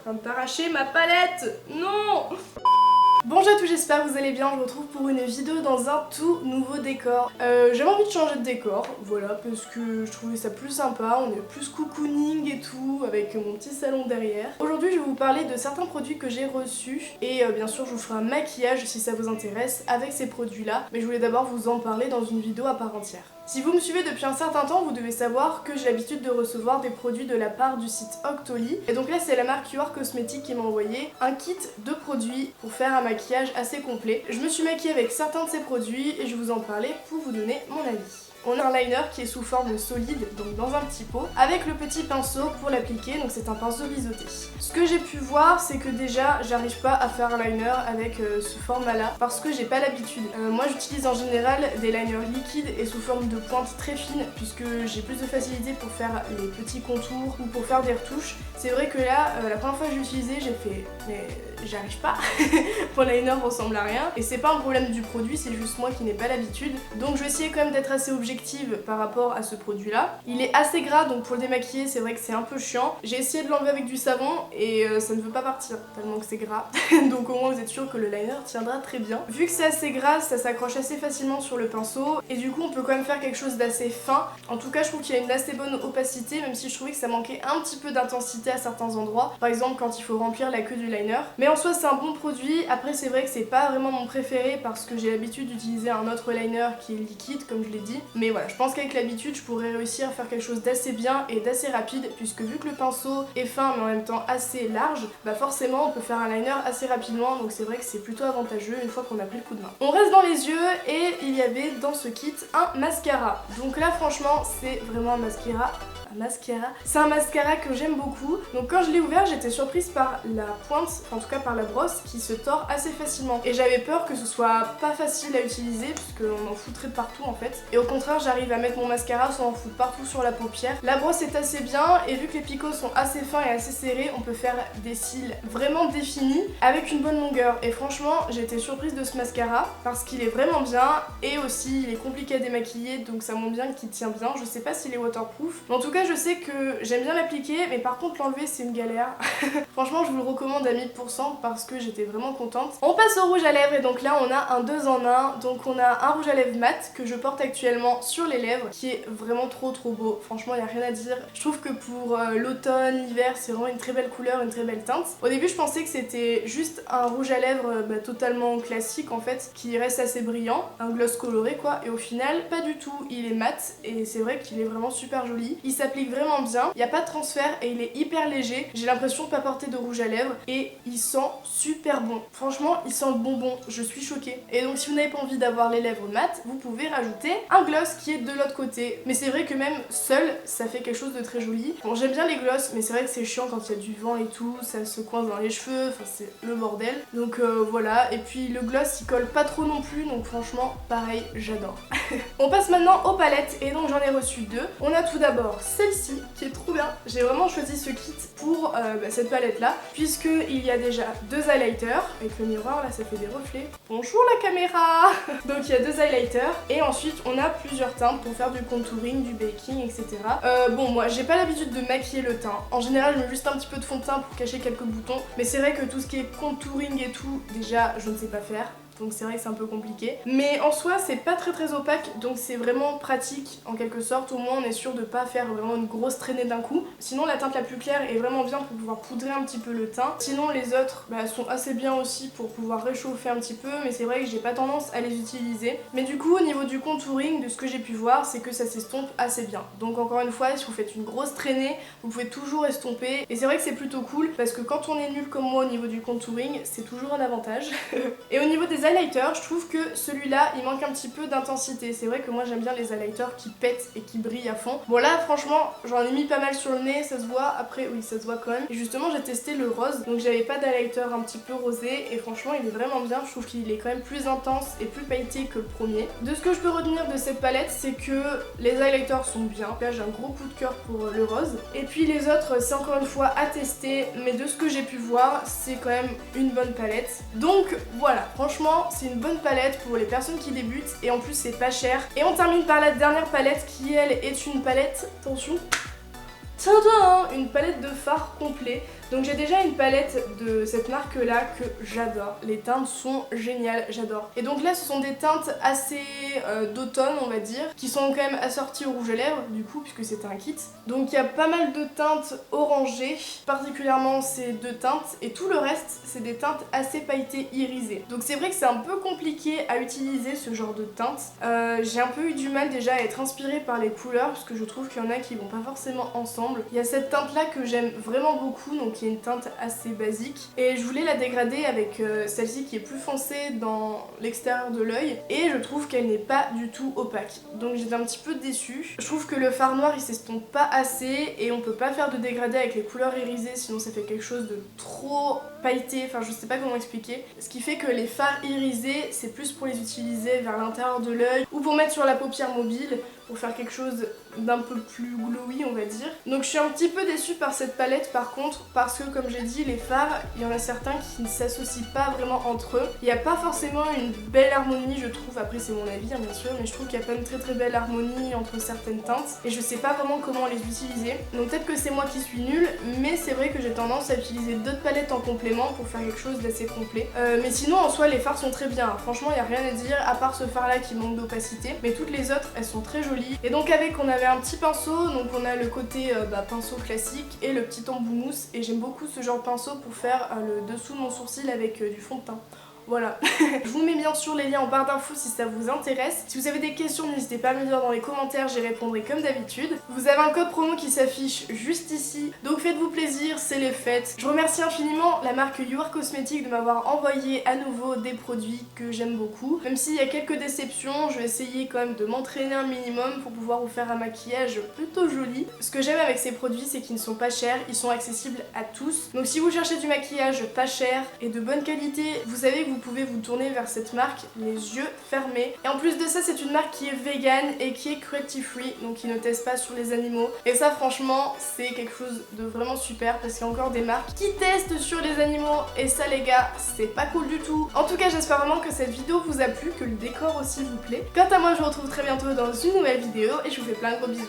train de t'arracher ma palette. Non. Bonjour à tous, j'espère que vous allez bien, je vous retrouve pour une vidéo dans un tout nouveau décor. J'avais envie de changer de décor, voilà, parce que je trouvais ça plus sympa, on est plus cocooning et tout, avec mon petit salon derrière. Aujourd'hui je vais vous parler de certains produits que j'ai reçus, et bien sûr je vous ferai un maquillage si ça vous intéresse avec ces produits là, mais je voulais d'abord vous en parler dans une vidéo à part entière. Si vous me suivez depuis un certain temps, vous devez savoir que j'ai l'habitude de recevoir des produits de la part du site Octoly. Et donc là c'est la marque QR Cosmetics qui m'a envoyé un kit de produits pour faire un maquillage assez complet. Je me suis maquillée avec certains de ces produits et je vais vous en parler pour vous donner mon avis. On a un liner qui est sous forme solide, donc dans un petit pot, avec le petit pinceau pour l'appliquer, donc c'est un pinceau biseauté. Ce que j'ai pu voir, c'est que déjà, j'arrive pas à faire un liner avec ce format-là, parce que j'ai pas l'habitude. Moi, j'utilise en général des liners liquides et sous forme de pointe très fine, puisque j'ai plus de facilité pour faire les petits contours ou pour faire des retouches. C'est vrai que là, la première fois que j'ai utilisé, j'ai fait, mais j'arrive pas. Mon liner ressemble à rien, et c'est pas un problème du produit, c'est juste moi qui n'ai pas l'habitude. Donc je vais essayer quand même d'être assez objective par rapport à ce produit là. Il est assez gras, donc pour le démaquiller c'est vrai que c'est un peu chiant. J'ai essayé de l'enlever avec du savon et ça ne veut pas partir tellement que c'est gras. Donc au moins vous êtes sûr que le liner tiendra très bien. Vu que c'est assez gras, ça s'accroche assez facilement sur le pinceau et du coup on peut quand même faire quelque chose d'assez fin. En tout cas je trouve qu'il y a une assez bonne opacité, même si je trouvais que ça manquait un petit peu d'intensité à certains endroits. Par exemple quand il faut remplir la queue du liner. Mais en soi c'est un bon produit. Après c'est vrai que c'est pas vraiment mon préféré parce que j'ai l'habitude d'utiliser un autre liner qui est liquide comme je l'ai dit. Mais voilà, je pense qu'avec l'habitude je pourrais réussir à faire quelque chose d'assez bien et d'assez rapide, puisque vu que le pinceau est fin mais en même temps assez large, bah forcément on peut faire un liner assez rapidement, donc c'est vrai que c'est plutôt avantageux une fois qu'on a pris le coup de main. On reste dans les yeux et il y avait dans ce kit un mascara. Donc là franchement c'est vraiment un mascara. C'est un mascara que j'aime beaucoup. Donc quand je l'ai ouvert j'étais surprise par la pointe, enfin en tout cas par la brosse qui se tord assez facilement. Et j'avais peur que ce soit pas facile à utiliser puisqu'on en foutrait de partout en fait. Et au contraire j'arrive à mettre mon mascara sans en foutre partout sur la paupière. La brosse est assez bien et vu que les picots sont assez fins et assez serrés, on peut faire des cils vraiment définis avec une bonne longueur. Et franchement j'ai été surprise de ce mascara parce qu'il est vraiment bien et aussi il est compliqué à démaquiller, donc ça montre bien qu'il tient bien. Je sais pas s'il est waterproof, mais en tout cas je sais que j'aime bien l'appliquer, mais par contre l'enlever c'est une galère. Franchement je vous le recommande à 1000% parce que j'étais vraiment contente. On passe au rouge à lèvres et donc là on a un 2 en 1. Donc on a un rouge à lèvres mat que je porte actuellement sur les lèvres qui est vraiment trop beau. Franchement il n'y a rien à dire. Je trouve que pour l'automne, l'hiver c'est vraiment une très belle couleur, une très belle teinte. Au début je pensais que c'était juste un rouge à lèvres totalement classique en fait, qui reste assez brillant, un gloss coloré quoi, et au final pas du tout. Il est mat et c'est vrai qu'il est vraiment super joli. Il s'applique vraiment bien, il n'y a pas de transfert et il est hyper léger. J'ai l'impression de pas porter de rouge à lèvres et il sent super bon. Franchement il sent le bonbon, je suis choquée. Et donc si vous n'avez pas envie d'avoir les lèvres mat, vous pouvez rajouter un gloss qui est de l'autre côté. Mais c'est vrai que même seul ça fait quelque chose de très joli. Bon j'aime bien les gloss mais c'est vrai que c'est chiant quand il y a du vent et tout, ça se coince dans les cheveux, enfin c'est le bordel. Donc voilà, et puis le gloss il colle pas trop non plus, donc franchement pareil j'adore. On passe maintenant aux palettes et donc j'en ai reçu deux. On a tout d'abord celle-ci qui est trop bien. J'ai vraiment choisi ce kit pour cette palette là, puisque il y a déjà deux highlighters. Avec le miroir là ça fait des reflets. Bonjour la caméra. Donc il y a deux highlighters et ensuite on a plusieurs teintes pour faire du contouring, du baking, etc. Bon moi j'ai pas l'habitude de maquiller le teint. En général je mets juste un petit peu de fond de teint pour cacher quelques boutons, mais c'est vrai que tout ce qui est contouring et tout, déjà je ne sais pas faire. Donc c'est vrai que c'est un peu compliqué. Mais en soi c'est pas très opaque, donc c'est vraiment pratique en quelque sorte. Au moins on est sûr de pas faire vraiment une grosse traînée d'un coup. Sinon la teinte la plus claire est vraiment bien pour pouvoir poudrer un petit peu le teint. Sinon les autres sont assez bien aussi pour pouvoir réchauffer un petit peu, mais c'est vrai que j'ai pas tendance à les utiliser. Mais du coup au niveau du contouring, de ce que j'ai pu voir, c'est que ça s'estompe assez bien. Donc encore une fois, si vous faites une grosse traînée, vous pouvez toujours estomper. Et c'est vrai que c'est plutôt cool parce que quand on est nul comme moi au niveau du contouring, c'est toujours un avantage. Et au niveau des highlighters, je trouve que celui-là il manque un petit peu d'intensité. C'est vrai que moi j'aime bien les highlighters qui pètent et qui brillent à fond. Bon là franchement j'en ai mis pas mal sur le nez, ça se voit. Après oui ça se voit quand même. Et justement j'ai testé le rose, donc j'avais pas d'highlighter un petit peu rosé et franchement il est vraiment bien. Je trouve qu'il est quand même plus intense et plus pailleté que le premier. De ce que je peux retenir de cette palette, c'est que les highlighters sont bien. Là j'ai un gros coup de cœur pour le rose. Et puis les autres c'est encore une fois à tester, mais de ce que j'ai pu voir c'est quand même une bonne palette. Donc voilà, franchement c'est une bonne palette pour les personnes qui débutent et en plus c'est pas cher. Et on termine par la dernière palette qui elle est une palette, attention, tadam, une palette de fard complet. Donc j'ai déjà une palette de cette marque là que j'adore, les teintes sont géniales, j'adore. Et donc là ce sont des teintes assez d'automne on va dire, qui sont quand même assorties au rouge à lèvres du coup puisque c'est un kit. Donc il y a pas mal de teintes orangées, particulièrement ces deux teintes, et tout le reste c'est des teintes assez pailletées irisées. Donc c'est vrai que c'est un peu compliqué à utiliser ce genre de teintes. J'ai un peu eu du mal déjà à être inspirée par les couleurs parce que je trouve qu'il y en a qui vont pas forcément ensemble. Il y a cette teinte là que j'aime vraiment beaucoup, donc qui est une teinte assez basique, et je voulais la dégrader avec celle-ci qui est plus foncée dans l'extérieur de l'œil, et je trouve qu'elle n'est pas du tout opaque. Donc j'étais un petit peu déçue. Je trouve que le fard noir il s'estompe pas assez et on peut pas faire de dégradé avec les couleurs irisées sinon ça fait quelque chose de trop pailleté, enfin je sais pas comment expliquer. Ce qui fait que les fards irisés c'est plus pour les utiliser vers l'intérieur de l'œil ou pour mettre sur la paupière mobile, pour faire quelque chose d'un peu plus glowy on va dire. Donc je suis un petit peu déçue par cette palette par contre, parce que comme j'ai dit les fards, il y en a certains qui ne s'associent pas vraiment entre eux. Il n'y a pas forcément une belle harmonie je trouve, après c'est mon avis hein, bien sûr, mais je trouve qu'il y a pas une très belle harmonie entre certaines teintes et je sais pas vraiment comment les utiliser. Donc peut-être que c'est moi qui suis nulle, mais c'est vrai que j'ai tendance à utiliser d'autres palettes en complément pour faire quelque chose d'assez complet. Mais sinon en soi les fards sont très bien, franchement il n'y a rien à dire à part ce fard là qui manque d'opacité, mais toutes les autres elles sont très jolies. Et donc avec on avait un petit pinceau, donc on a le côté pinceau classique et le petit embout mousse, et j'aime beaucoup ce genre de pinceau pour faire le dessous de mon sourcil avec du fond de teint. Voilà. Je vous mets bien sûr les liens en barre d'infos si ça vous intéresse. Si vous avez des questions, n'hésitez pas à me le dire dans les commentaires, j'y répondrai comme d'habitude. Vous avez un code promo qui s'affiche juste ici, donc faites-vous plaisir, c'est les fêtes. Je remercie infiniment la marque You Are Cosmetics de m'avoir envoyé à nouveau des produits que j'aime beaucoup. Même s'il y a quelques déceptions, je vais essayer quand même de m'entraîner un minimum pour pouvoir vous faire un maquillage plutôt joli. Ce que j'aime avec ces produits, c'est qu'ils ne sont pas chers, ils sont accessibles à tous. Donc si vous cherchez du maquillage pas cher et de bonne qualité, vous savez que vous pouvez vous tourner vers cette marque les yeux fermés. Et en plus de ça, c'est une marque qui est vegan et qui est cruelty free, donc qui ne teste pas sur les animaux. Et ça franchement c'est quelque chose de vraiment super, parce qu'il y a encore des marques qui testent sur les animaux et ça les gars c'est pas cool du tout. En tout cas j'espère vraiment que cette vidéo vous a plu, que le décor aussi vous plaît. Quant à moi je vous retrouve très bientôt dans une nouvelle vidéo et je vous fais plein de gros bisous.